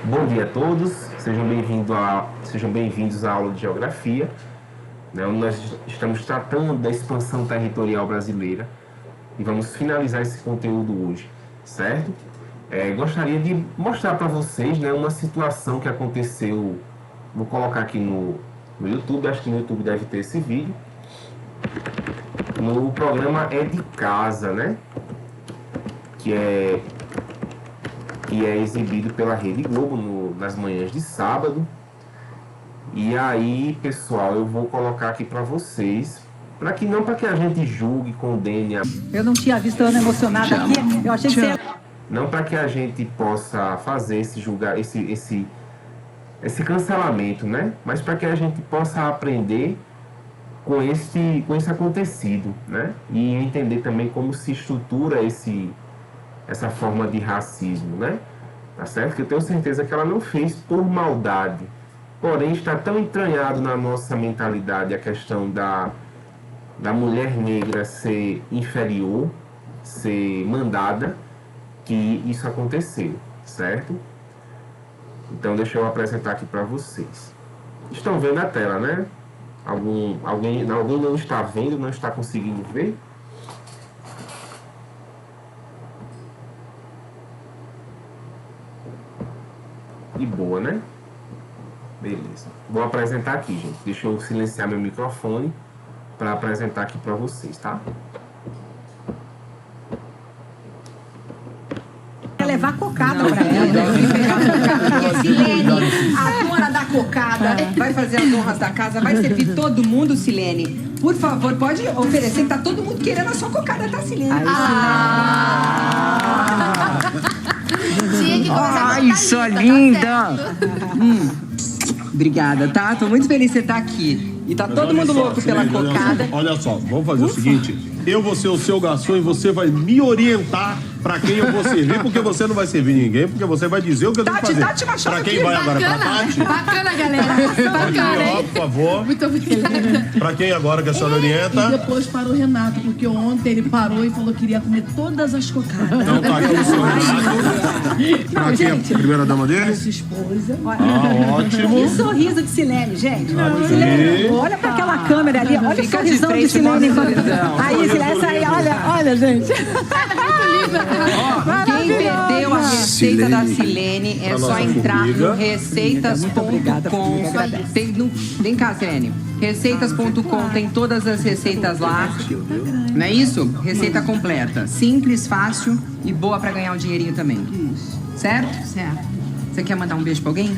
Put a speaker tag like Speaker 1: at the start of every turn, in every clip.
Speaker 1: Bom dia a todos, sejam bem-vindos à aula de Geografia, né, onde nós estamos tratando da expansão territorial brasileira e vamos finalizar esse conteúdo hoje, certo? Gostaria de mostrar para vocês, né, uma situação que aconteceu, vou colocar aqui no YouTube, acho que no YouTube deve ter esse vídeo, no programa É de Casa, né, que é exibido pela Rede Globo nas manhãs de sábado. E aí, pessoal, eu vou colocar aqui para vocês, para que a gente julgue, condene.
Speaker 2: Eu não tinha visto a Ana emocionada aqui, eu achei que você...
Speaker 1: Não para que a gente possa fazer esse cancelamento, né? Mas para que a gente possa aprender com esse acontecido, né? E entender também como se estrutura essa forma de racismo, né? Tá certo? Que eu tenho certeza que ela não fez por maldade. Porém, está tão entranhado na nossa mentalidade a questão da mulher negra ser inferior, ser mandada, que isso aconteceu, certo? Então, deixa eu apresentar aqui para vocês. Estão vendo a tela, né? Alguém não está vendo, não está conseguindo ver? De boa, né? Beleza. Vou apresentar aqui, gente. Deixa eu silenciar meu microfone para apresentar aqui para vocês, tá?
Speaker 2: Levar cocada para ela.
Speaker 3: Silene, a dona da cocada, vai fazer as honras da casa, vai servir todo mundo, Silene. Por favor, pode oferecer, que tá todo mundo querendo a sua cocada, tá, Silene?
Speaker 4: Tinha que começar a
Speaker 3: Ai, sua linda! Obrigada, tá? Tô muito feliz de você estar aqui. E tá todo mundo louco pela cocada.
Speaker 5: Olha só, vamos fazer o seguinte. Eu vou ser o seu garçom e você vai me orientar pra quem eu vou servir, porque você não vai servir ninguém, porque você vai dizer o que eu tenho que fazer.
Speaker 3: Tati Machado
Speaker 5: pra quem
Speaker 3: aqui.
Speaker 5: vai agora? Pra Tati?
Speaker 4: Bacana, galera. Bacana, hein?
Speaker 5: Por favor.
Speaker 4: Muito obrigada.
Speaker 5: Pra quem agora que a senhora orienta?
Speaker 6: E depois para o Renato, porque ontem ele parou e falou que queria comer todas as cocadas.
Speaker 5: Então tá aqui o seu Renato. Pra quem? A primeira dama dele?
Speaker 6: Sua esposa.
Speaker 5: Ótimo.
Speaker 2: Que sorriso de Silene, gente. Silene, olha para aquela câmera ali, olha o
Speaker 3: Fica de
Speaker 2: sorrisão de
Speaker 3: frente,
Speaker 2: Silene.
Speaker 3: mostra o sorrisão.
Speaker 2: Aí, essa aí, olha, gente.
Speaker 3: Quem perdeu a receita da Silene é
Speaker 5: Pra
Speaker 3: só
Speaker 5: nossa
Speaker 3: entrar
Speaker 5: formiga.
Speaker 3: no receitas.com. Vem cá, Silene. Receitas.com tem todas as receitas lá. Não é isso? Receita completa. Simples, fácil e boa pra ganhar um dinheirinho também. Certo?
Speaker 6: Certo.
Speaker 3: Você quer mandar um beijo pra alguém?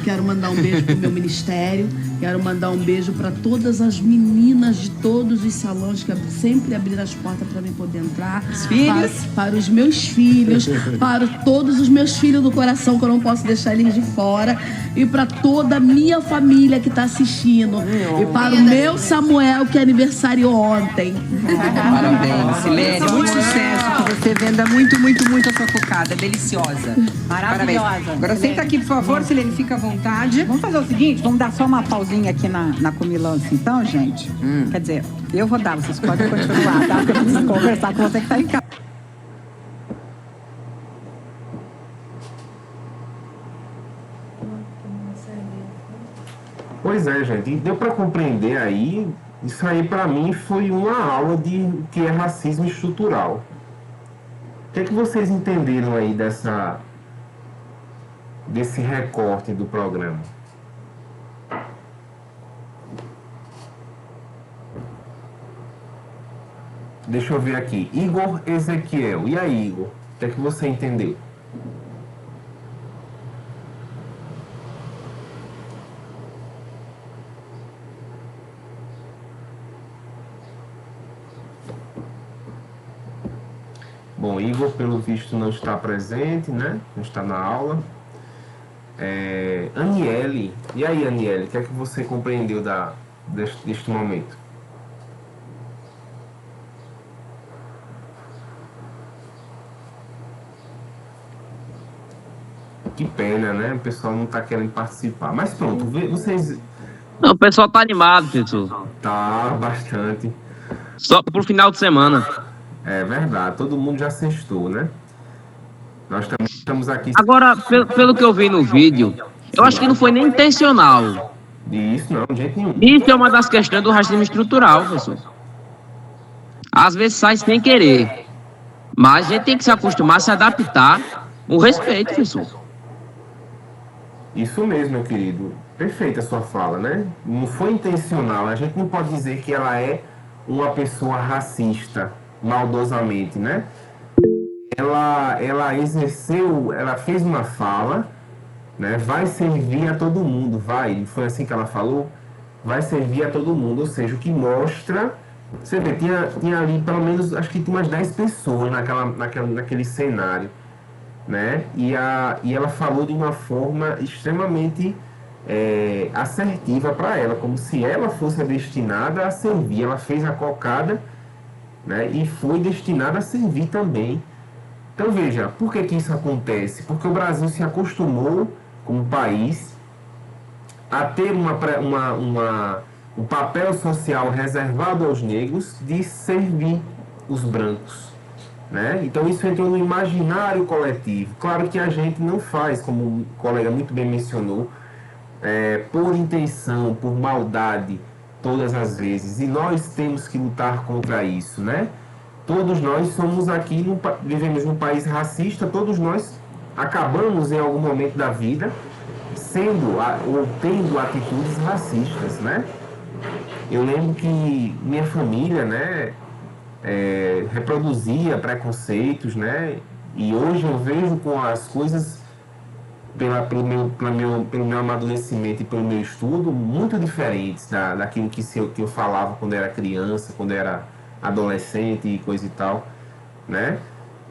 Speaker 6: Quero mandar um beijo pro meu ministério. Quero mandar um beijo para todas as meninas de todos os salões que sempre abriram as portas para mim poder entrar.
Speaker 3: Os filhos?
Speaker 6: Para os meus filhos, para todos os meus filhos do coração, que eu não posso deixar eles de fora. E para toda a minha família que está assistindo. E para o meu Samuel, que é aniversário ontem.
Speaker 3: Parabéns, Silene. Muito sucesso. Que você venda muito a sua cocada. Deliciosa.
Speaker 2: Maravilhosa.
Speaker 3: Parabéns. Agora senta aqui, por favor, Silene. Fica à vontade.
Speaker 2: Vamos fazer o seguinte, vamos dar só uma pausinha aqui na comilança, então, gente. Quer dizer, eu vou dar, vocês podem continuar, tá? Porque eu preciso conversar com você que tá em casa.
Speaker 1: Pois é, gente. E deu para compreender aí. Isso aí, para mim, foi uma aula de o que é racismo estrutural. O que é que vocês entenderam aí desse recorte do programa? Deixa eu ver aqui. Igor Ezequiel. E aí, Igor? O que é que você entendeu? Bom, Igor, pelo visto, não está presente, né? Não está na aula. Aniele. E aí, Aniele? O que é que você compreendeu deste momento? Que pena, né? O pessoal não está querendo participar. Mas pronto, vocês...
Speaker 7: Não, o pessoal tá animado, pessoal.
Speaker 1: Tá, bastante.
Speaker 7: Só pro final de semana.
Speaker 1: É verdade, todo mundo já sextou, né? Nós também estamos aqui
Speaker 7: Agora, pelo que eu vi no vídeo, eu acho que não foi nem intencional.
Speaker 1: disso, não, de jeito nenhum.
Speaker 7: Isso é uma das questões do racismo estrutural, professor. Às vezes sai sem querer. Mas a gente tem que se acostumar a se adaptar com respeito, professor.
Speaker 1: Isso mesmo, meu querido. Perfeita a sua fala, né? Não foi intencional. A gente não pode dizer que ela é uma pessoa racista, maldosamente, né? Ela exerceu, ela fez uma fala, né? Vai servir a todo mundo, vai. Foi assim que ela falou? Vai servir a todo mundo. Ou seja, o que mostra... Você vê, tinha ali pelo menos, acho que tinha umas 10 pessoas naquele cenário, né? E ela falou de uma forma extremamente assertiva para ela, como se ela fosse destinada a servir. Ela fez a cocada, né? E foi destinada a servir também. Então veja, por que isso acontece? Porque o Brasil se acostumou, como país, a ter um papel social reservado aos negros de servir os brancos, né? Então isso entrou no imaginário coletivo. Claro que a gente não faz, como o colega muito bem mencionou, por intenção, por maldade, todas as vezes. E nós temos que lutar contra isso, né? Todos nós somos aqui, vivemos num país racista, todos nós acabamos em algum momento da vida sendo ou tendo atitudes racistas, né? Eu lembro que minha família, né, reproduzia preconceitos, né? E hoje eu vejo com as coisas, pelo meu amadurecimento e pelo meu estudo, muito diferentes daquilo que eu falava quando era criança, quando era adolescente e coisa e tal, né?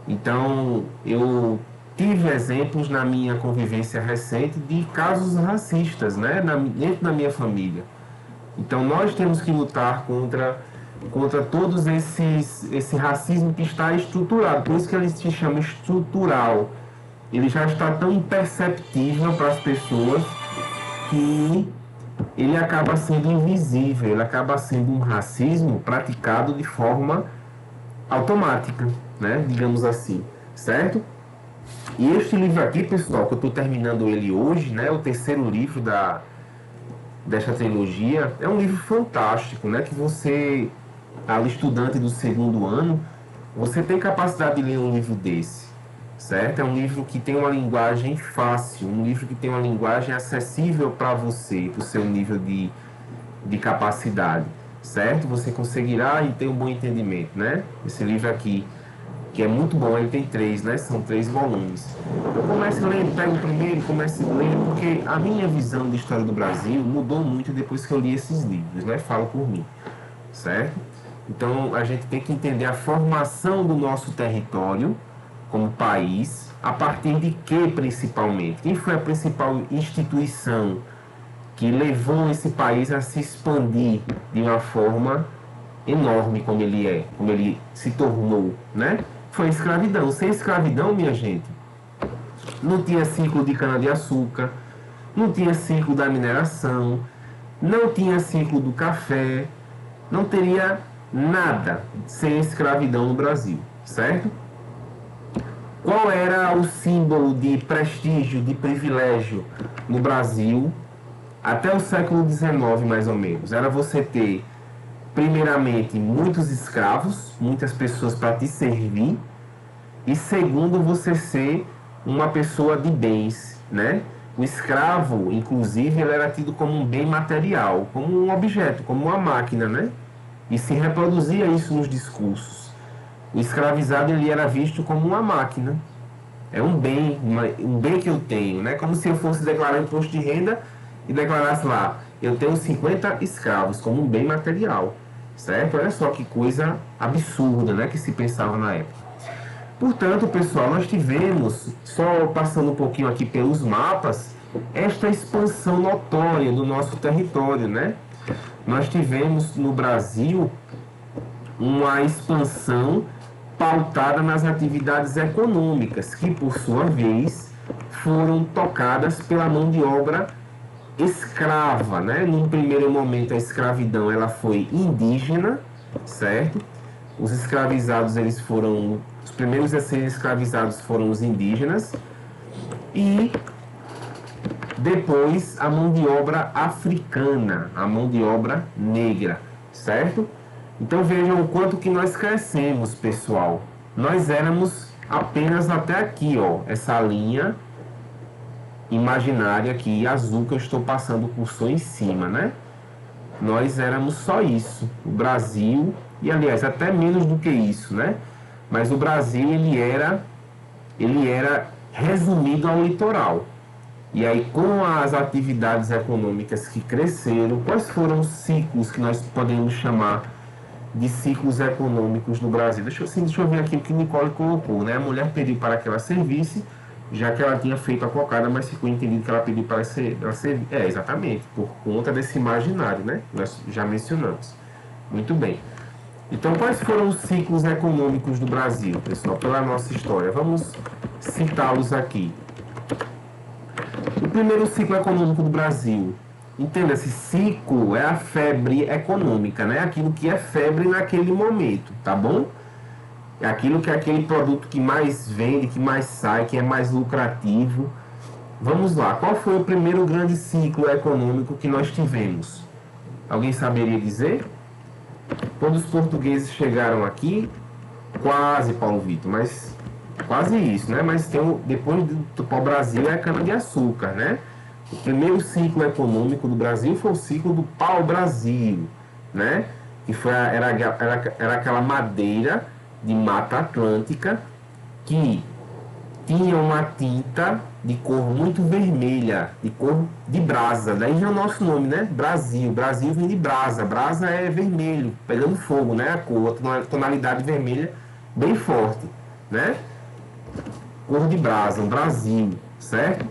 Speaker 1: Então, eu tive exemplos na minha convivência recente de casos racistas, né, dentro da minha família. Então, nós temos que lutar contra todos esse racismo que está estruturado. Por isso que ele se chama estrutural. Ele já está tão imperceptível para as pessoas que ele acaba sendo invisível, ele acaba sendo um racismo praticado de forma automática, né? Digamos assim, certo? E este livro aqui, pessoal, que eu estou terminando ele hoje, né? O terceiro livro desta trilogia, é um livro fantástico, né? Que você, ali estudante do segundo ano, você tem capacidade de ler um livro desse, certo? É um livro que tem uma linguagem fácil, um livro que tem uma linguagem acessível para você, para o seu nível de capacidade, certo? Você conseguirá e ter um bom entendimento, né? Esse livro aqui, que é muito bom, ele tem 3, né? São 3 volumes. Eu começo lendo, pego o primeiro e começo lendo, porque a minha visão de história do Brasil mudou muito depois que eu li esses livros, né? Falo por mim, certo? Então, a gente tem que entender a formação do nosso território como país, a partir de que, principalmente? Quem foi a principal instituição que levou esse país a se expandir de uma forma enorme como ele se tornou, né? Foi a escravidão. Sem escravidão, minha gente, não tinha ciclo de cana-de-açúcar, não tinha ciclo da mineração, não tinha ciclo do café, não teria nada sem escravidão no Brasil, certo? Qual era o símbolo de prestígio, de privilégio no Brasil até o século XIX, mais ou menos? Era você ter, primeiramente, muitos escravos, muitas pessoas para te servir, e segundo, você ser uma pessoa de bens, né? O escravo, inclusive, ele era tido como um bem material, como um objeto, como uma máquina, né? E se reproduzia isso nos discursos. O escravizado, ele era visto como uma máquina. É um bem que eu tenho, né? Como se eu fosse declarar imposto de renda e declarasse lá, eu tenho 50 escravos, como um bem material, certo? Olha só que coisa absurda, né? Que se pensava na época. Portanto, pessoal, nós tivemos, só passando um pouquinho aqui pelos mapas, esta expansão notória do nosso território, né? Nós tivemos no Brasil uma expansão pautada nas atividades econômicas, que por sua vez foram tocadas pela mão de obra escrava, né? Num primeiro momento a escravidão ela foi indígena, certo? Os escravizados, os primeiros a serem escravizados foram os indígenas e depois a mão de obra africana, a mão de obra negra, certo? Então vejam o quanto que nós crescemos, pessoal. Nós éramos apenas até aqui, ó, essa linha imaginária aqui, azul, que eu estou passando o cursor em cima, né? Nós éramos só isso, o Brasil, e aliás, até menos do que isso, né? Mas o Brasil, ele era resumido ao litoral. E aí, com as atividades econômicas que cresceram, quais foram os ciclos que nós podemos chamar de ciclos econômicos no Brasil? Deixa eu ver aqui o que Nicole colocou, né? A mulher pediu para que ela servisse, já que ela tinha feito a cocada, mas ficou entendido que ela pediu para ela servir. Exatamente, por conta desse imaginário, né? Nós já mencionamos. Muito bem. Então, quais foram os ciclos econômicos do Brasil, pessoal, pela nossa história? Vamos citá-los aqui. O primeiro ciclo econômico do Brasil, entenda, esse ciclo é a febre econômica, né? Aquilo que é febre naquele momento, tá bom? É aquilo que é aquele produto que mais vende, que mais sai, que é mais lucrativo. Vamos lá, qual foi o primeiro grande ciclo econômico que nós tivemos? Alguém saberia dizer? Quando os portugueses chegaram aqui, quase, Paulo Vitor, mas quase isso, né? Mas depois do pau-brasil é a cana-de-açúcar, né? O primeiro ciclo econômico do Brasil foi o ciclo do pau-brasil, né? Que era aquela madeira de Mata Atlântica que tinha uma tinta de cor muito vermelha, de cor de brasa. Daí vem o nosso nome, né? Brasil. Brasil vem de brasa. Brasa é vermelho, pegando fogo, né? A cor, a tonalidade vermelha bem forte, né? Cor de brasa, um Brasil, certo?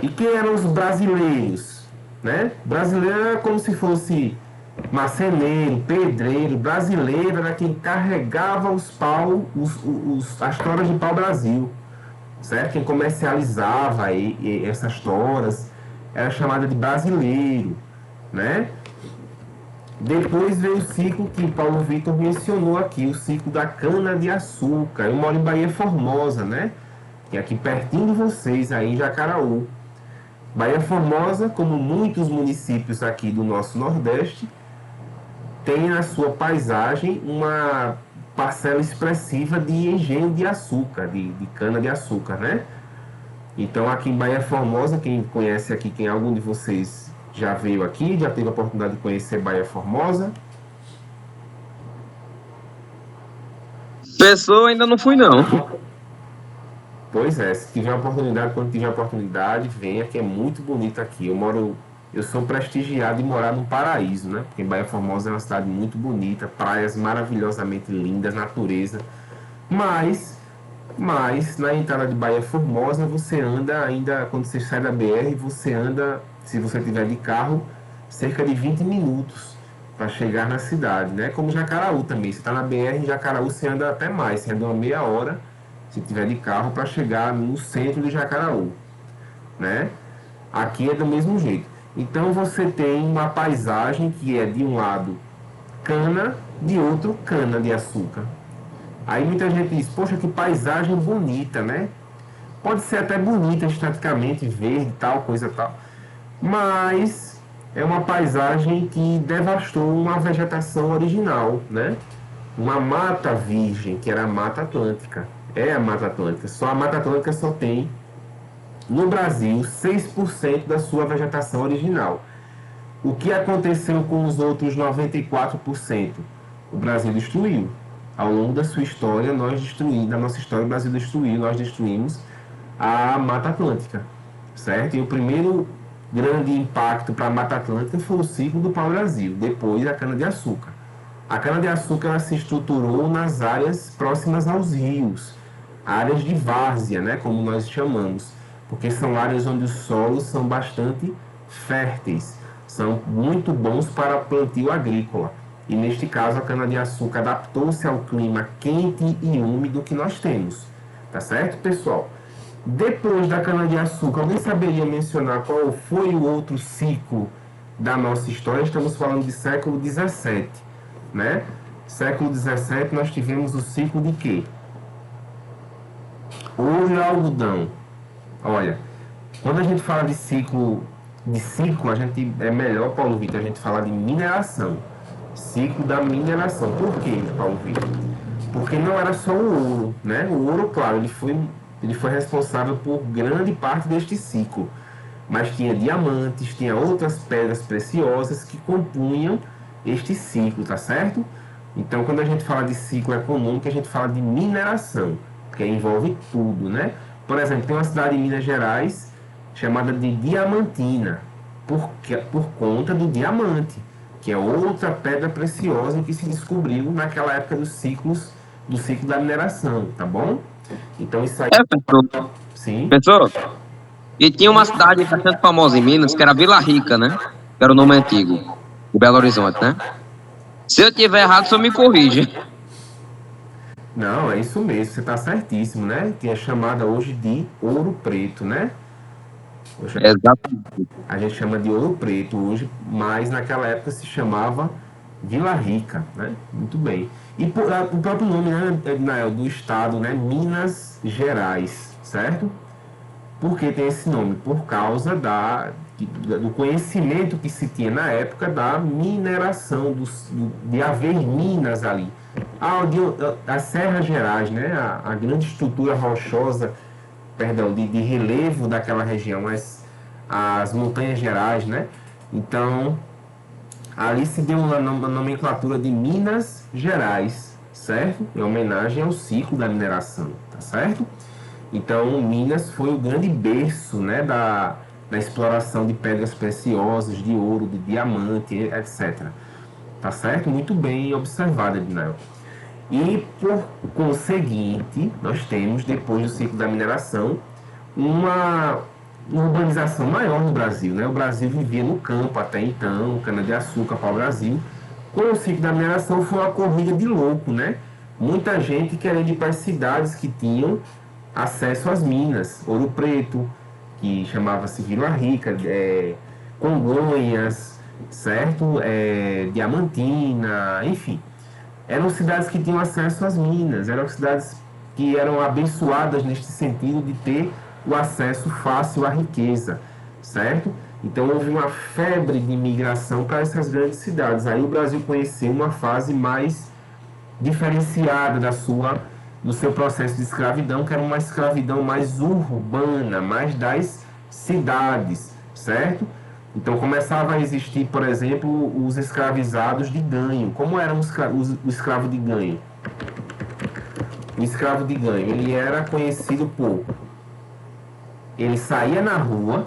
Speaker 1: E quem eram os brasileiros, né? Brasileiro era como se fosse marceneiro, pedreiro. Brasileiro era quem carregava as toras de pau-brasil, certo? Quem comercializava essas toras era chamada de brasileiro, né? Depois veio o ciclo que Paulo Vitor mencionou aqui, o ciclo da cana-de-açúcar. Eu moro em Bahia Formosa, né? Que é aqui pertinho de vocês, aí em Jacaraú. Bahia Formosa, como muitos municípios aqui do nosso Nordeste, tem na sua paisagem uma parcela expressiva de engenho de açúcar, de cana-de-açúcar, né? Então, aqui em Bahia Formosa, quem conhece aqui, quem algum de vocês já veio aqui, já teve a oportunidade de conhecer Bahia Formosa?
Speaker 7: Pessoa, ainda não fui, não.
Speaker 1: Pois é, se tiver oportunidade, quando tiver oportunidade, venha, que é muito bonito aqui. Eu sou prestigiado em morar num paraíso, né? Porque Bahia Formosa é uma cidade muito bonita, praias maravilhosamente lindas, natureza. Mas na entrada de Bahia Formosa, você anda ainda, quando você sai da BR, você anda, se você tiver de carro, cerca de 20 minutos para chegar na cidade, né? Como Jacaraú também. Você está na BR, em Jacaraú você anda até mais, você anda uma meia hora, se tiver de carro, para chegar no centro de Jacaraú, né? Aqui é do mesmo jeito. Então você tem uma paisagem que é de um lado cana, de outro cana-de-açúcar. Aí muita gente diz, poxa, que paisagem bonita, né? Pode ser até bonita esteticamente, verde, tal, coisa tal. Mas é uma paisagem que devastou uma vegetação original, né? Uma mata virgem, que era a Mata Atlântica. É a Mata Atlântica. Só a Mata Atlântica só tem, no Brasil, 6% da sua vegetação original. O que aconteceu com os outros 94%? O Brasil destruiu. Ao longo da sua história, da nossa história, o Brasil destruiu, nós destruímos a Mata Atlântica, certo? E o primeiro grande impacto para a Mata Atlântica foi o ciclo do pau-brasil, depois a cana-de-açúcar. A cana-de-açúcar ela se estruturou nas áreas próximas aos rios, áreas de várzea, né, como nós chamamos, porque são áreas onde os solos são bastante férteis, são muito bons para plantio agrícola. E neste caso a cana-de-açúcar adaptou-se ao clima quente e úmido que nós temos. Tá certo, pessoal? Depois da cana-de-açúcar, alguém saberia mencionar qual foi o outro ciclo da nossa história? Estamos falando de século XVII, né? Século XVII nós tivemos o ciclo de quê? Ouro e algodão. Olha, quando a gente fala de ciclo, a gente é melhor, Paulo Vitor, a gente falar de mineração. Ciclo da mineração. Por quê, Paulo Vitor? Porque não era só o ouro, né? O ouro, claro, ele foi responsável por grande parte deste ciclo. Mas tinha diamantes, tinha outras pedras preciosas que compunham este ciclo, tá certo? Então, quando a gente fala de ciclo econômico, a gente fala de mineração, que envolve tudo, né? Por exemplo, tem uma cidade em Minas Gerais chamada de Diamantina, por conta do diamante, que é outra pedra preciosa que se descobriu naquela época do ciclo da mineração, tá bom? Então, isso aí...
Speaker 7: Professor.
Speaker 1: Sim.
Speaker 7: Professor, e tinha uma cidade bastante famosa em Minas, que era Vila Rica, né? Que era o nome antigo, o Belo Horizonte, né? Se eu tiver errado, o senhor me corrige.
Speaker 1: Não, é isso mesmo, você está certíssimo, né? Que é chamada hoje de Ouro Preto, né?
Speaker 7: Exatamente.
Speaker 1: A gente chama de Ouro Preto hoje, mas naquela época se chamava Vila Rica, né? Muito bem. E o próprio nome, né, Ednael, do estado, né? Minas Gerais, certo? Por que tem esse nome? Por causa do conhecimento que se tinha na época da mineração, de haver minas ali. As Serras Gerais, né? A grande estrutura rochosa, perdão, de relevo daquela região, as Montanhas Gerais, né? Então, ali se deu uma nomenclatura de Minas Gerais, certo? Em homenagem ao ciclo da mineração, tá certo? Então, Minas foi o grande berço, né, da exploração de pedras preciosas, de ouro, de diamante, etc. Tá certo? Muito bem observado, Ednael. E, por conseguinte, nós temos, depois do ciclo da mineração, uma urbanização maior no Brasil, né? O Brasil vivia no campo até então, cana-de-açúcar para o Brasil. Com o ciclo da mineração foi uma corrida de louco, né? Muita gente querendo ir para as cidades que tinham acesso às minas. Ouro Preto, que chamava-se Vila Rica, Congonhas, certo? Diamantina, enfim. Eram cidades que tinham acesso às minas, eram cidades que eram abençoadas neste sentido de ter o acesso fácil à riqueza, certo? Então houve uma febre de imigração para essas grandes cidades. Aí o Brasil conheceu uma fase mais diferenciada do seu processo de escravidão, que era uma escravidão mais urbana, mais das cidades, certo? Então começava a existir, por exemplo, os escravizados de ganho. Como era o escravo de ganho? O escravo de ganho, ele era conhecido por... Ele saía na rua,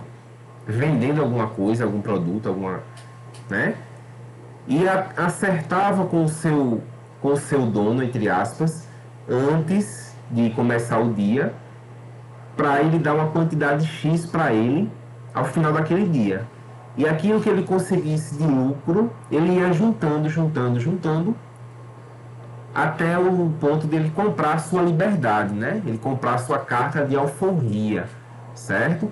Speaker 1: vendendo alguma coisa, algum produto, né? E acertava com o seu dono, entre aspas, antes de começar o dia, para ele dar uma quantidade X para ele ao final daquele dia. E aquilo que ele conseguisse de lucro, ele ia juntando, até o ponto dele comprar a sua liberdade, né? Ele comprar a sua carta de alforria, certo?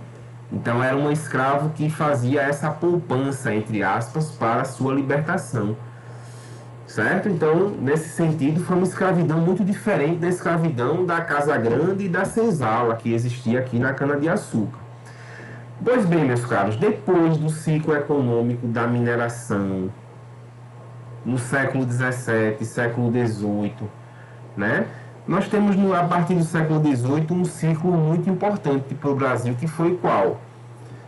Speaker 1: Então era um escravo que fazia essa poupança, entre aspas, para a sua libertação, certo? Então, nesse sentido, foi uma escravidão muito diferente da escravidão da Casa Grande e da senzala que existia aqui na cana-de-açúcar. Pois bem, meus caros, depois do ciclo econômico da mineração, no século XVII, século XVIII, né? Nós temos, a partir do século XVIII, um ciclo muito importante para o Brasil, que foi qual?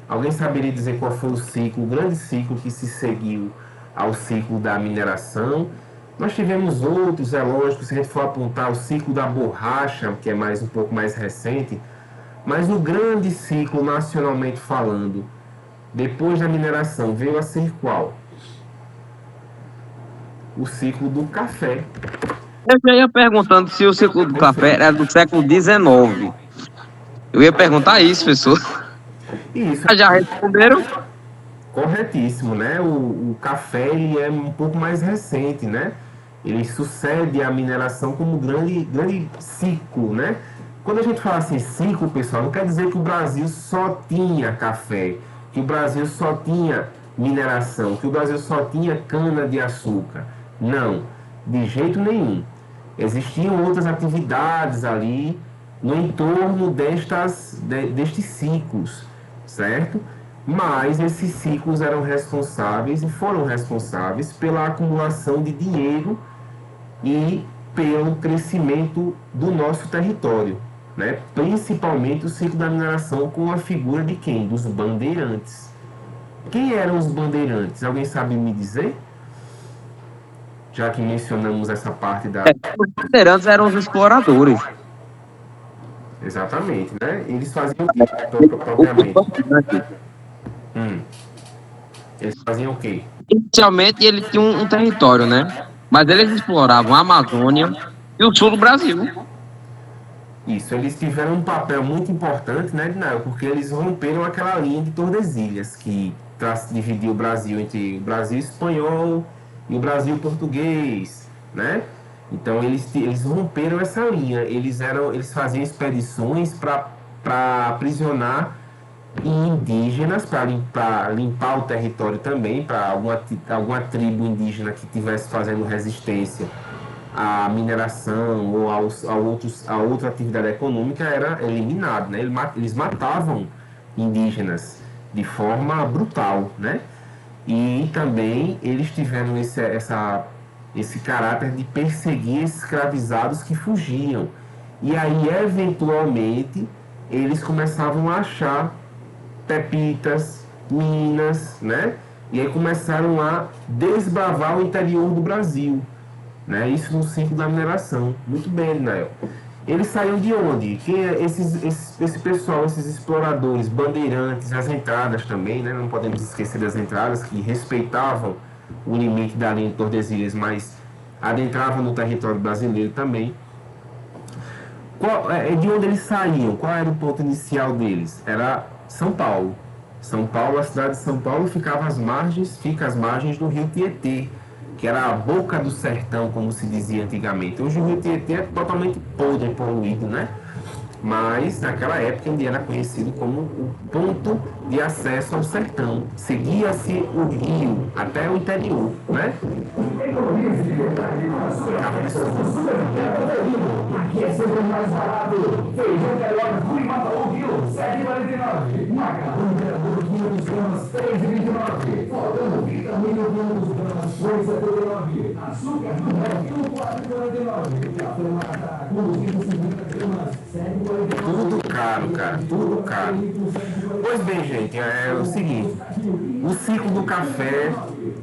Speaker 1: Alguém saberia dizer qual foi o grande ciclo que se seguiu ao ciclo da mineração? Nós tivemos outros, é lógico, se a gente for apontar o ciclo da borracha, que é um pouco mais recente, mas o grande ciclo, nacionalmente falando, depois da mineração, veio a ser qual? O ciclo do café.
Speaker 7: Eu já ia perguntando se o ciclo do café era do século XIX. Eu ia perguntar isso, professor.
Speaker 1: Isso.
Speaker 7: Já responderam?
Speaker 1: Corretíssimo, né? O café ele é um pouco mais recente, né? Ele sucede a mineração como grande ciclo, né? Quando a gente fala assim ciclo, pessoal, não quer dizer que o Brasil só tinha café, que o Brasil só tinha mineração, que o Brasil só tinha cana-de-açúcar. Não. De jeito nenhum. Existiam outras atividades ali no entorno destes ciclos, certo? Mas esses ciclos eram responsáveis e foram responsáveis pela acumulação de dinheiro e pelo crescimento do nosso território, né? Principalmente o ciclo da mineração com a figura de quem? Dos bandeirantes. Quem eram os bandeirantes? Alguém sabe me dizer? Já que mencionamos essa parte da...
Speaker 7: Os bandeirantes eram os exploradores.
Speaker 1: Exatamente, né? Eles faziam o que, propriamente? Eles faziam o quê?
Speaker 7: Inicialmente ele tinha um território, né? Mas eles exploravam a Amazônia e o sul do Brasil.
Speaker 1: Isso, eles tiveram um papel muito importante, né, Dinael? Porque eles romperam aquela linha de Tordesilhas, que dividia o Brasil entre o Brasil espanhol e o Brasil português, né? Então eles romperam essa linha. Eles faziam expedições para aprisionar indígenas, para limpar o território também, para alguma tribo indígena que estivesse fazendo resistência à mineração ou a outra atividade econômica era eliminado, né? Eles matavam indígenas de forma brutal, né? E também eles tiveram esse caráter de perseguir escravizados que fugiam. E aí, eventualmente, eles começavam a achar pepitas, minas, né? E aí começaram a desbravar o interior do Brasil, né? Isso no ciclo da mineração. Muito bem, Nael. Eles saíram de onde? Esse pessoal, esses exploradores, bandeirantes, as entradas também, né? Não podemos esquecer das entradas que respeitavam o limite da linha de Tordesilhas, mas adentravam no território brasileiro também. De onde eles saíam? Qual era o ponto inicial deles? Era São Paulo. São Paulo, a cidade de São Paulo fica às margens do rio Tietê, que era a boca do sertão, como se dizia antigamente. Hoje o rio Tietê é totalmente podre e poluído, né? Mas naquela época ele era conhecido como o ponto de acesso ao sertão. Seguia-se o rio até o interior, né? Aqui é sempre mais barato. Feijão carioca, fui mata o quilo, 7,49. Macarrão imperador, 500 gramas, 3,29. Florão, vitamina, 500 gramas, 2,79. Açúcar do Rio, 4,49. Café Mata, com 250 gramas, 7,49. Tudo caro, cara, tudo caro. Pois bem, gente, é o seguinte, o ciclo do café,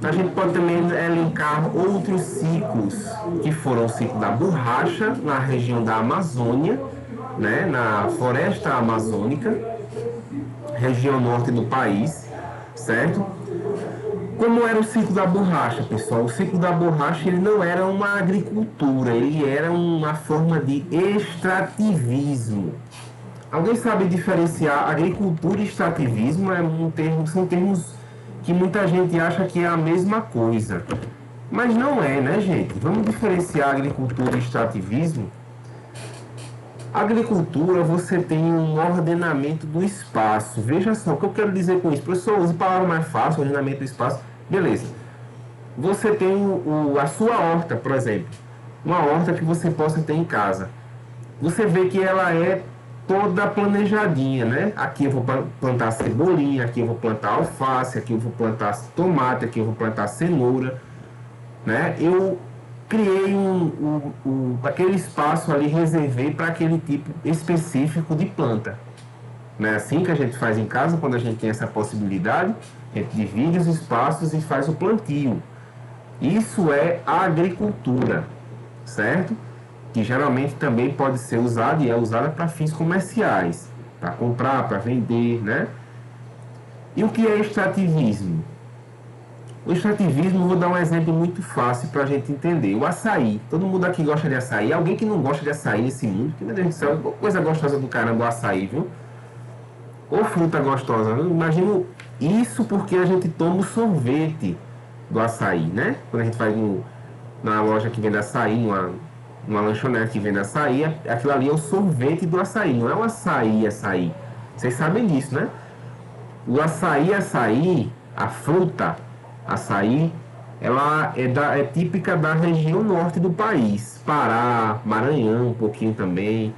Speaker 1: a gente pode também elencar outros ciclos, que foram o ciclo da borracha, na região da Amazônia, né, na floresta amazônica, região norte do país, certo? Como era o ciclo da borracha, pessoal? O ciclo da borracha ele não era uma agricultura, ele era uma forma de extrativismo. Alguém sabe diferenciar agricultura e extrativismo? São termos que muita gente acha que é a mesma coisa. Mas não é, né, gente? Vamos diferenciar agricultura e extrativismo? Agricultura, você tem um ordenamento do espaço. Veja só, o que eu quero dizer com isso? Professor, use palavra mais fácil, ordenamento do espaço. Beleza. Você tem a sua horta, por exemplo. Uma horta que você possa ter em casa. Você vê que ela é toda planejadinha, né? Aqui eu vou plantar cebolinha, aqui eu vou plantar alface, aqui eu vou plantar tomate, aqui eu vou plantar cenoura, né? Eu criei aquele espaço ali, reservei para aquele tipo específico de planta. Não é assim que a gente faz em casa, quando a gente tem essa possibilidade? A gente divide os espaços e faz o plantio. Isso é a agricultura, certo? Que geralmente também pode ser usada e é usada para fins comerciais, para comprar, para vender, né? E o que é extrativismo? O extrativismo, vou dar um exemplo muito fácil para a gente entender. O açaí. Todo mundo aqui gosta de açaí. Alguém que não gosta de açaí nesse mundo? Que, meu Deus do céu, coisa gostosa do caramba o açaí, viu? Ou fruta gostosa. Eu imagino isso porque a gente toma o sorvete do açaí, né? Quando a gente vai na loja que vende açaí, numa lanchonete que vende açaí, aquilo ali é o sorvete do açaí, não é o açaí. Vocês sabem disso, né? O açaí, a fruta, açaí, ela é típica da região norte do país. Pará, Maranhão, um pouquinho também,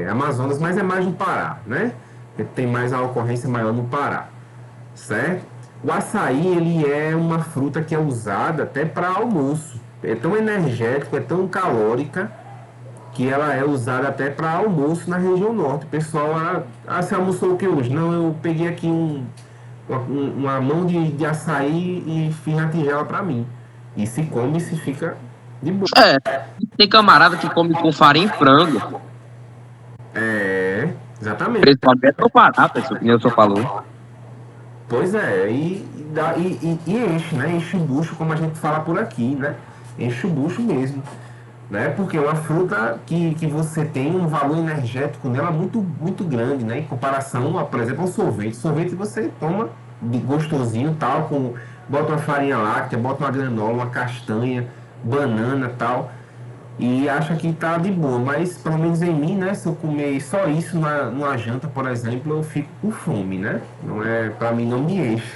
Speaker 1: Amazonas, mas é mais no Pará, né? Tem mais a ocorrência maior no Pará, certo? O açaí, ele é uma fruta que é usada até para almoço. É tão energético, é tão calórica, que ela é usada até para almoço na região norte. O pessoal, você almoçou o que hoje? Não, eu peguei aqui uma mão de açaí e fiz na tigela para mim. E se come, se fica de boa.
Speaker 7: Tem camarada que come com farinha e frango.
Speaker 1: Exatamente.
Speaker 7: Principalmente é pro Pará, pessoal, que nem o senhor falou.
Speaker 1: Pois é, e enche, né? Enche o bucho, como a gente fala por aqui, né? Enche o bucho mesmo, né? Porque é uma fruta que você tem um valor energético nela muito, muito grande, né? Em comparação, por exemplo, ao sorvete. Sorvete você toma gostosinho, tal, bota uma farinha láctea, bota uma granola, uma castanha, banana, tal, e acha que tá de boa, mas pelo menos em mim, né, se eu comer só isso numa janta, por exemplo, eu fico com fome, né? Não é, para mim não me enche.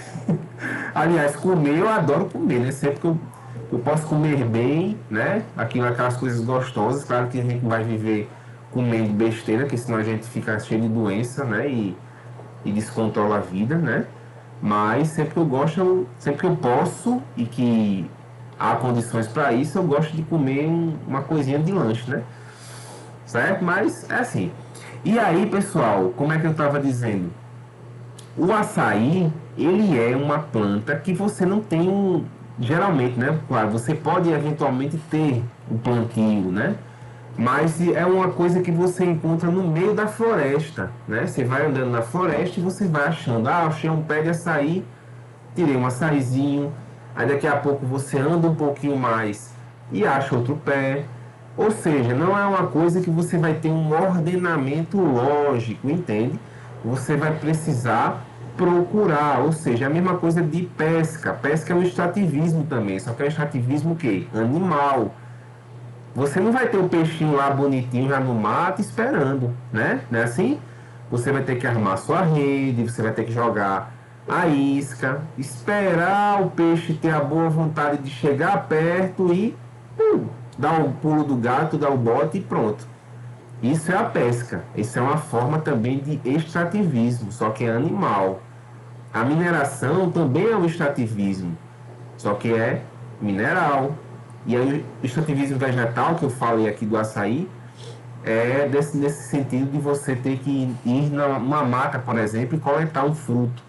Speaker 1: Aliás, comer eu adoro comer, né? Sempre que eu posso comer bem, né? Aquelas coisas gostosas, claro que a gente vai viver comendo besteira, porque senão a gente fica cheio de doença, né? E descontrola a vida, né? Mas sempre que eu gosto, sempre que eu posso e que há condições para isso, eu gosto de comer uma coisinha de lanche, né? Certo? Mas é assim. E aí, pessoal, como é que eu estava dizendo? O açaí, ele é uma planta que você não tem geralmente, né? Claro, você pode eventualmente ter um plantio, né? Mas é uma coisa que você encontra no meio da floresta, né? Você vai andando na floresta e você vai achando, achei um pé de açaí, tirei um açaizinho, aí daqui a pouco você anda um pouquinho mais e acha outro pé. Ou seja, não é uma coisa que você vai ter um ordenamento lógico, entende? Você vai precisar procurar, ou seja, é a mesma coisa de pesca. Pesca é um extrativismo também, só que é um extrativismo o quê? Animal. Você não vai ter o peixinho lá bonitinho já no mato esperando, né? Não é assim? Você vai ter que armar sua rede, você vai ter que jogar a isca, esperar o peixe ter a boa vontade de chegar perto e dar o pulo do gato, dar o bote e pronto. Isso é a pesca. Isso é uma forma também de extrativismo, só que é animal. A mineração também é um extrativismo, só que é mineral. E aí, o extrativismo vegetal, que eu falei aqui do açaí, é nesse sentido de você ter que ir numa mata, por exemplo, e coletar um fruto,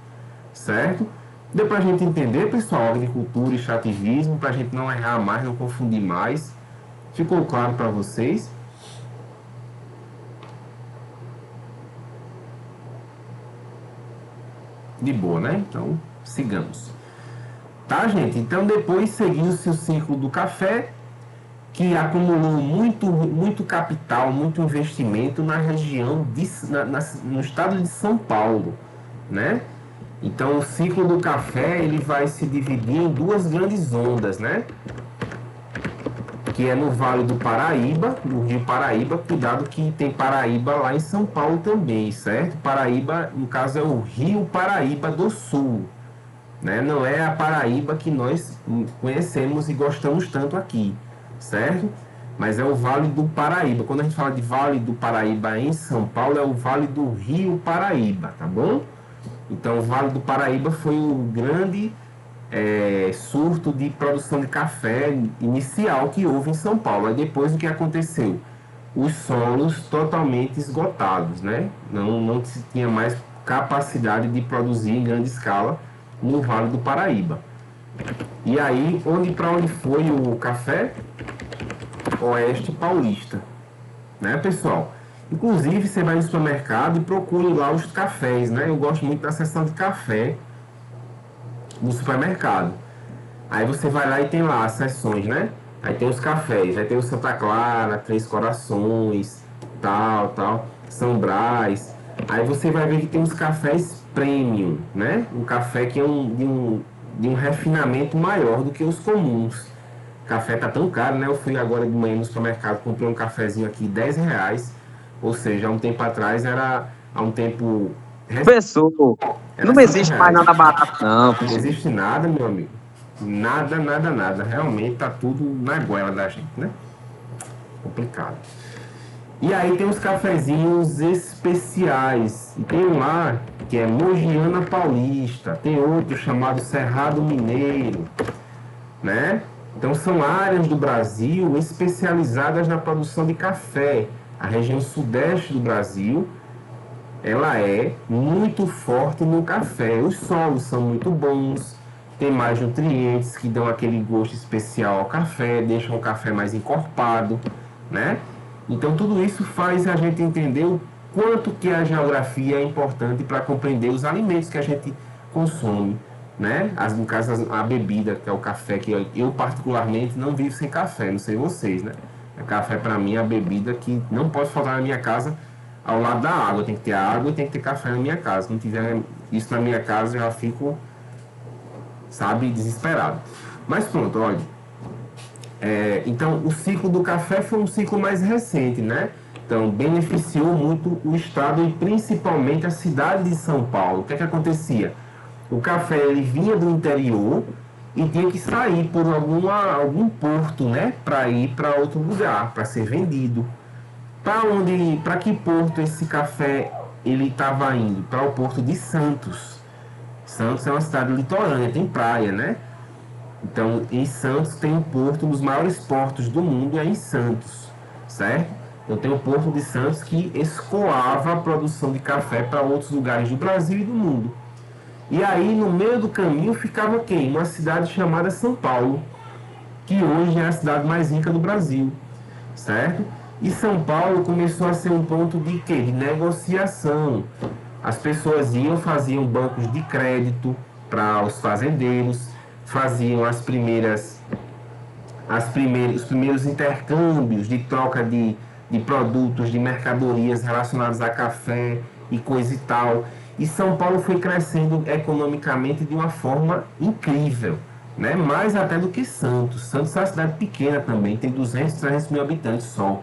Speaker 1: certo? Deu para a gente entender, pessoal, agricultura e extrativismo, para a gente não errar mais, não confundir mais. Ficou claro para vocês? De boa, né? Então, sigamos. Tá, gente? Então, depois seguiu-se o ciclo do café, que acumulou muito capital, muito investimento na região, no estado de São Paulo, né? Então, o ciclo do café, ele vai se dividir em duas grandes ondas, né? Que é no Vale do Paraíba, no Rio Paraíba, cuidado que tem Paraíba lá em São Paulo também, certo? Paraíba, no caso, é o Rio Paraíba do Sul, né? Não é a Paraíba que nós conhecemos e gostamos tanto aqui, certo? Mas é o Vale do Paraíba. Quando a gente fala de Vale do Paraíba em São Paulo, é o Vale do Rio Paraíba, tá bom? Então, o Vale do Paraíba foi o grande surto de produção de café inicial que houve em São Paulo. Aí depois o que aconteceu? Os solos totalmente esgotados, né? Não se tinha mais capacidade de produzir em grande escala no Vale do Paraíba. E aí, para onde foi o café? Oeste Paulista, né, pessoal? Inclusive, você vai no supermercado e procure lá os cafés, né? Eu gosto muito da seção de café no supermercado. Aí você vai lá e tem lá as seções, né? Aí tem os cafés, aí tem o Santa Clara, Três Corações, tal, São Brás. Aí você vai ver que tem os cafés premium, né? Um café que é de um refinamento maior do que os comuns. O café tá tão caro, né? Eu fui agora de manhã no supermercado, comprei um cafezinho aqui, R$10. Ou seja, há um tempo atrás há um tempo...
Speaker 7: Professor, não existe mais nada barato, não.
Speaker 1: Não existe nada, meu amigo. Nada, nada, nada. Realmente tá tudo na goela da gente, né? Complicado. E aí tem os cafezinhos especiais. E tem um lá que é Mogiana Paulista. Tem outro chamado Cerrado Mineiro, né? Então são áreas do Brasil especializadas na produção de café. A região sudeste do Brasil, ela é muito forte no café. Os solos são muito bons, tem mais nutrientes que dão aquele gosto especial ao café, deixam o café mais encorpado, né? Então tudo isso faz a gente entender o quanto que a geografia é importante para compreender os alimentos que a gente consome, né? No caso, a bebida, que é o café, que eu particularmente não vivo sem café, não sei vocês, né? O café para mim é a bebida que não pode faltar na minha casa ao lado da água. Tem que ter água e tem que ter café na minha casa. Se não tiver isso na minha casa, eu já fico, sabe, desesperado. Mas pronto, olha. Então, o ciclo do café foi um ciclo mais recente, né? Então, beneficiou muito o estado e principalmente a cidade de São Paulo. O que é que acontecia? O café ele vinha do interior e tinha que sair por algum porto, né? Para ir para outro lugar, para ser vendido. Para que porto esse café ele estava indo? Para o porto de Santos. Santos é uma cidade litorânea, tem praia, né? Então, em Santos tem um porto, um dos maiores portos do mundo é em Santos, certo? Então tem o Porto de Santos que escoava a produção de café para outros lugares do Brasil e do mundo. E aí, no meio do caminho, ficava quem? Uma cidade chamada São Paulo, que hoje é a cidade mais rica do Brasil, certo? E São Paulo começou a ser um ponto de quê? De negociação. As pessoas faziam bancos de crédito para os fazendeiros, faziam os primeiros intercâmbios de troca de produtos, de mercadorias relacionadas a café e coisa e tal. E São Paulo foi crescendo economicamente de uma forma incrível, né? Mais até do que Santos. Santos é uma cidade pequena também, tem 200, 300 mil habitantes só.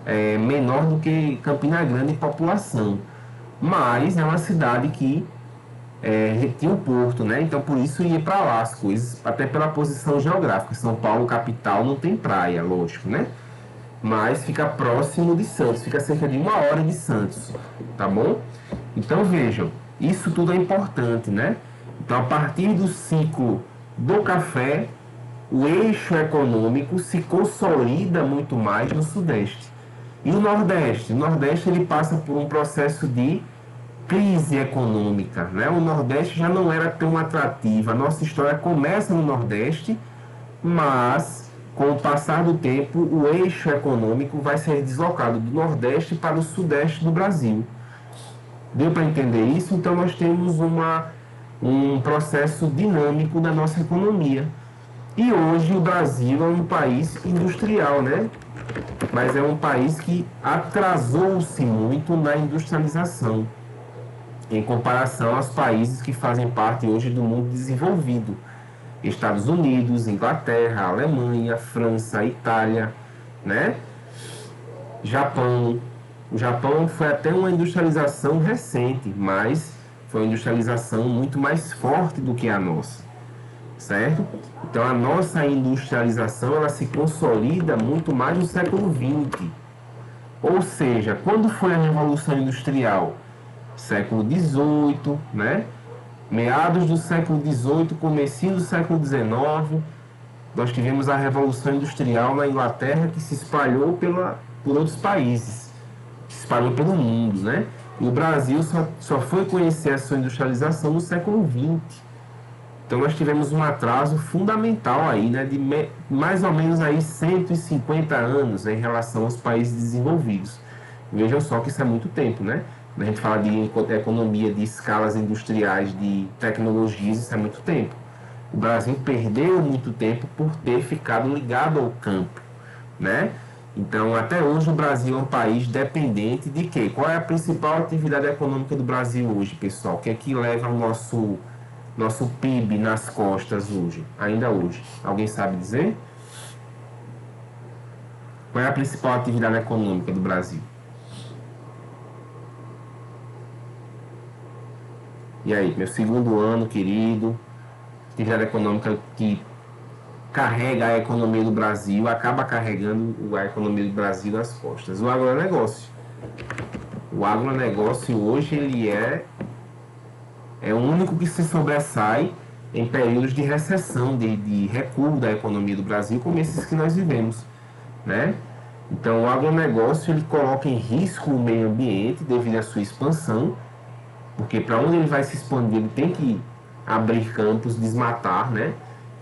Speaker 1: É menor do que Campina Grande em população. Mas é uma cidade que tinha um porto, né? Então por isso ia para lá as coisas, até pela posição geográfica. São Paulo, capital, não tem praia, lógico, né? Mas fica próximo de Santos, fica cerca de 1 hora de Santos, tá bom? Então vejam, isso tudo é importante, né? Então a partir do ciclo do café, o eixo econômico se consolida muito mais no Sudeste. E o Nordeste? O Nordeste ele passa por um processo de crise econômica, né? O Nordeste já não era tão atrativo. A nossa história começa no Nordeste, mas com o passar do tempo, o eixo econômico vai ser deslocado do Nordeste para o Sudeste do Brasil. Deu para entender isso? Então nós temos um processo dinâmico da nossa economia. E hoje o Brasil é um país industrial, né? Mas é um país que atrasou-se muito na industrialização, em comparação aos países que fazem parte hoje do mundo desenvolvido. Estados Unidos, Inglaterra, Alemanha, França, Itália, né? Japão. O Japão foi até uma industrialização recente, mas foi uma industrialização muito mais forte do que a nossa, certo? Então a nossa industrialização ela se consolida muito mais no século XX. Ou seja, quando foi a Revolução Industrial? Século XVIII, né? Meados do século XVIII, comecinho do século XIX, nós tivemos a Revolução Industrial na Inglaterra que se espalhou por outros países, se espalhou pelo mundo, né? E o Brasil só foi conhecer a sua industrialização no século XX. Então nós tivemos um atraso fundamental aí, né? De mais ou menos aí 150 anos em relação aos países desenvolvidos. Vejam só que isso é muito tempo, né? Quando a gente fala de economia, de escalas industriais, de tecnologias, isso é muito tempo. O Brasil perdeu muito tempo por ter ficado ligado ao campo, né? Então, até hoje, o Brasil é um país dependente de quê? Qual é a principal atividade econômica do Brasil hoje, pessoal? O que é que leva o nosso PIB nas costas hoje, ainda hoje? Alguém sabe dizer? Qual é a principal atividade econômica do Brasil? E aí, meu segundo ano, querido, atividade econômica que carrega a economia do Brasil, acaba carregando a economia do Brasil nas costas. O agronegócio. O agronegócio hoje ele é o único que se sobressai em períodos de recessão, de recuo da economia do Brasil, como esses que nós vivemos, né? Então, o agronegócio ele coloca em risco o meio ambiente devido à sua expansão, porque para onde ele vai se expandir, ele tem que abrir campos, desmatar, né?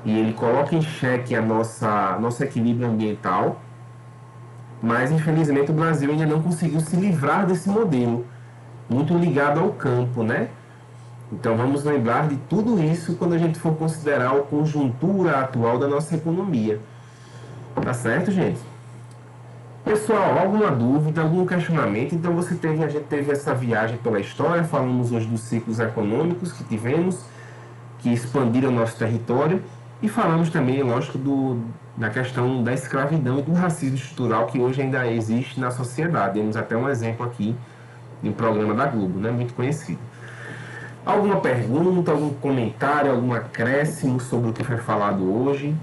Speaker 1: E ele coloca em xeque nosso equilíbrio ambiental, mas infelizmente o Brasil ainda não conseguiu se livrar desse modelo, muito ligado ao campo, né? Então vamos lembrar de tudo isso quando a gente for considerar a conjuntura atual da nossa economia. Tá certo, gente? Pessoal, alguma dúvida, algum questionamento? Então a gente teve essa viagem pela história, falamos hoje dos ciclos econômicos que tivemos, que expandiram o nosso território, e falamos também, lógico, da questão da escravidão e do racismo estrutural que hoje ainda existe na sociedade. Temos até um exemplo aqui em um programa da Globo, né, muito conhecido. Alguma pergunta, algum comentário, algum acréscimo sobre o que foi falado hoje?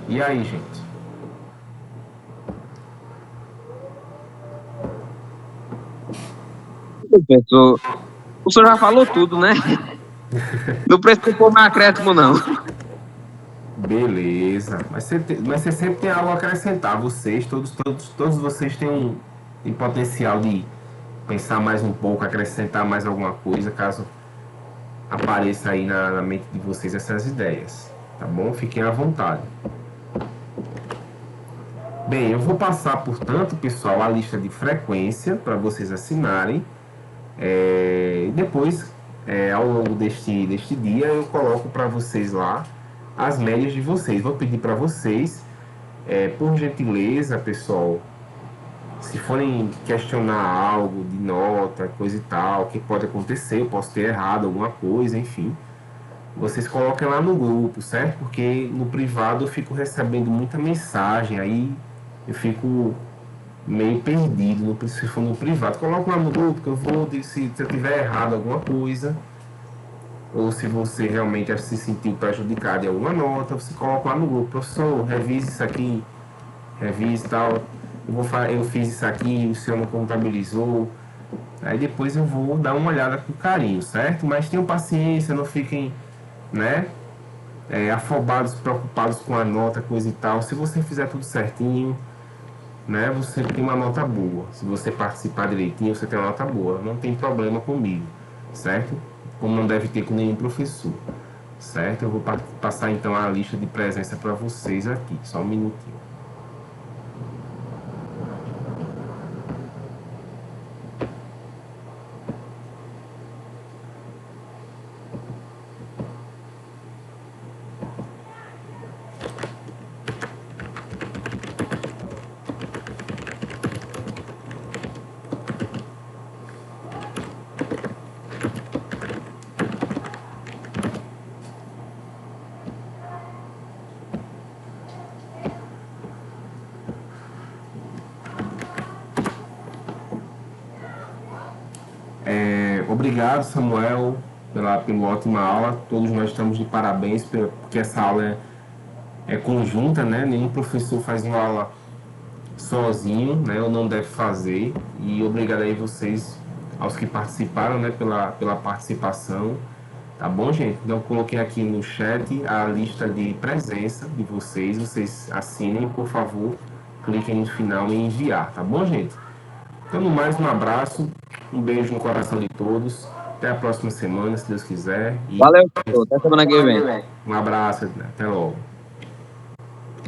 Speaker 1: E aí, gente?
Speaker 7: Professor, o senhor já falou tudo, né? Não precisa pôr mais acréscimo, não.
Speaker 1: Beleza. Mas você sempre tem algo a acrescentar. Vocês, todos vocês têm potencial de pensar mais um pouco, acrescentar mais alguma coisa, caso apareça aí na mente de vocês essas ideias. Tá bom? Fiquem à vontade. Bem, eu vou passar, portanto, pessoal, a lista de frequência para vocês assinarem. Depois, ao longo deste dia, eu coloco para vocês lá as médias de vocês. Vou pedir para vocês, por gentileza, pessoal, se forem questionar algo de nota, coisa e tal, que pode acontecer, eu posso ter errado alguma coisa, enfim, vocês coloquem lá no grupo, certo? Porque no privado eu fico recebendo muita mensagem, aí eu fico meio perdido. Se for no privado, coloca lá no grupo que eu vou, se eu tiver errado alguma coisa, ou se você realmente se sentiu prejudicado em alguma nota, você coloca lá no grupo: professor, revise isso aqui, revise tal, eu fiz isso aqui, o senhor não contabilizou. Aí depois eu vou dar uma olhada com carinho, certo? Mas tenham paciência, não fiquem, né, afobados, preocupados com a nota, coisa e tal. Se você fizer tudo certinho, né, você tem uma nota boa. Se você participar direitinho, você tem uma nota boa. Não tem problema comigo, certo? Como não deve ter com nenhum professor, certo? Eu vou passar então a lista de presença para vocês aqui. Só um minutinho. Obrigado, Samuel, pela ótima aula. Todos nós estamos de parabéns, porque essa aula é conjunta, né? Nenhum professor faz uma aula sozinho, né? Ou não deve fazer. E obrigado aí vocês, aos que participaram, né? Pela participação. Tá bom, gente? Então, eu coloquei aqui no chat a lista de presença de vocês. Vocês assinem, por favor. Cliquem no final em enviar, tá bom, gente? Então, no mais, um abraço, um beijo no coração de todos. Até a próxima semana, se Deus quiser.
Speaker 7: Valeu, até semana que vem.
Speaker 1: Um abraço, até logo.